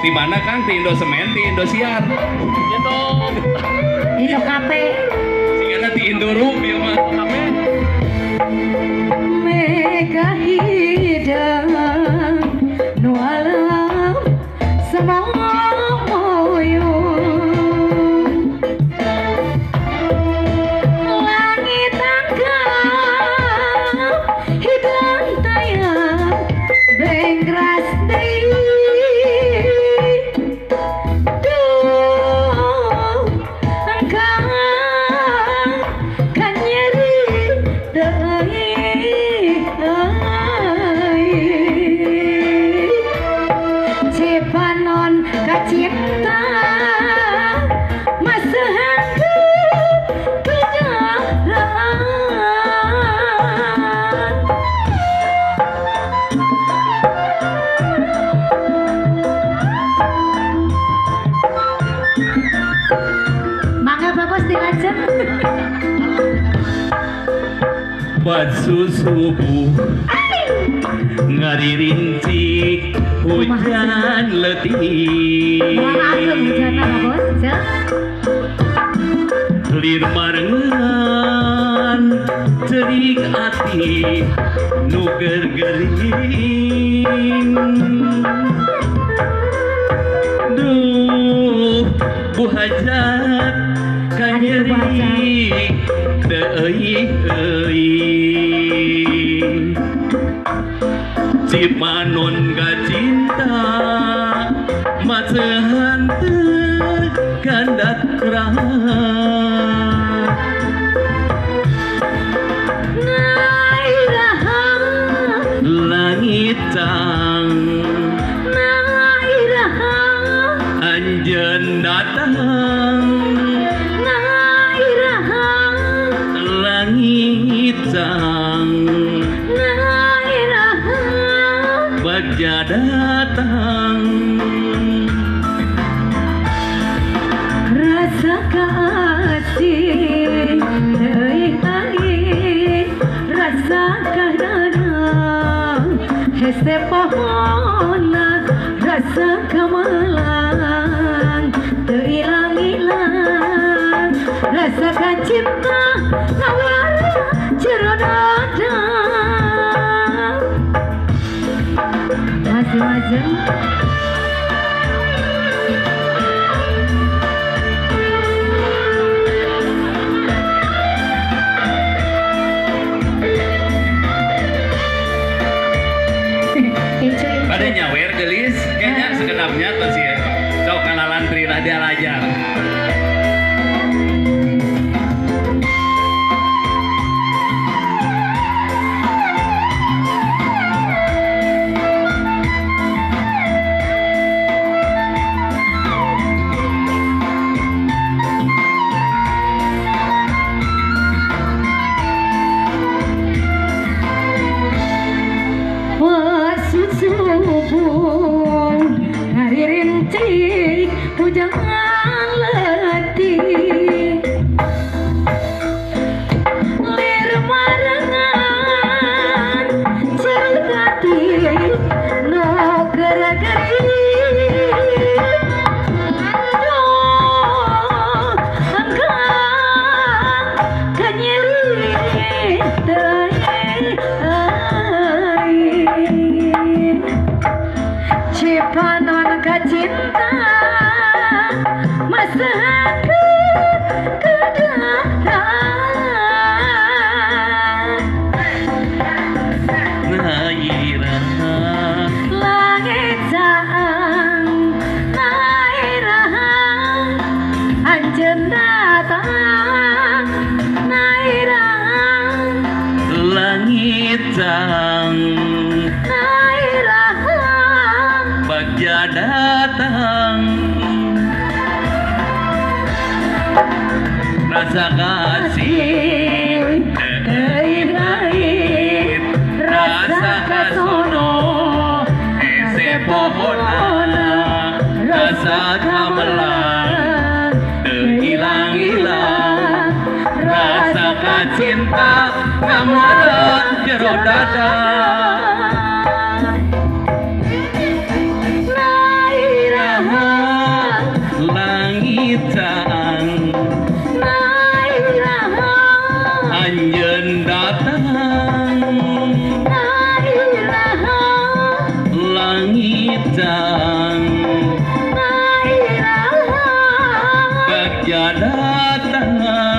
Di mana Kang? Di Indosemen, di Indosiar. Indo kape. Sehingga di Indoro, biar mah kape. Mega hidang nu alam semoyo langit angkap hidang tayang bengras deui duh angkap kan nyeri deui Cipanon kacinta masahanku kejaran Mangga bagus dilajeng Batu subuh ngaririnci hujan letih lir marengan cerik ati nu gergering duh buhajat kanyeri deui Cipanon kacinta masahan kandat kerah Nairaha langit cang Nairaha anjeun datang Nairaha langit cang Nairaha bagja datang rasa kasih deui aing rasa kadang hese pohonna rasa kamalang teu ilang-ilang rasa cinta ngawara jero dada masing-masing ada nyawer gelis kayaknya sekedapnya tuh sih sok kenalan Tri Radia Lajar subuh hari rintik hujan letih lir marengan cerik hati no gerageri angkat kanyeri Cipanon kacinta masahanku kedaran Nairaha langit caang Nairaha anjeun datang Nairaha langit cang bagja datang rasa kasih deui rasa kasono ese pohona rasa gamelan teu ilang-ilang rasa kacinta ngamareun jero dada bincang Nairahan Bagja datang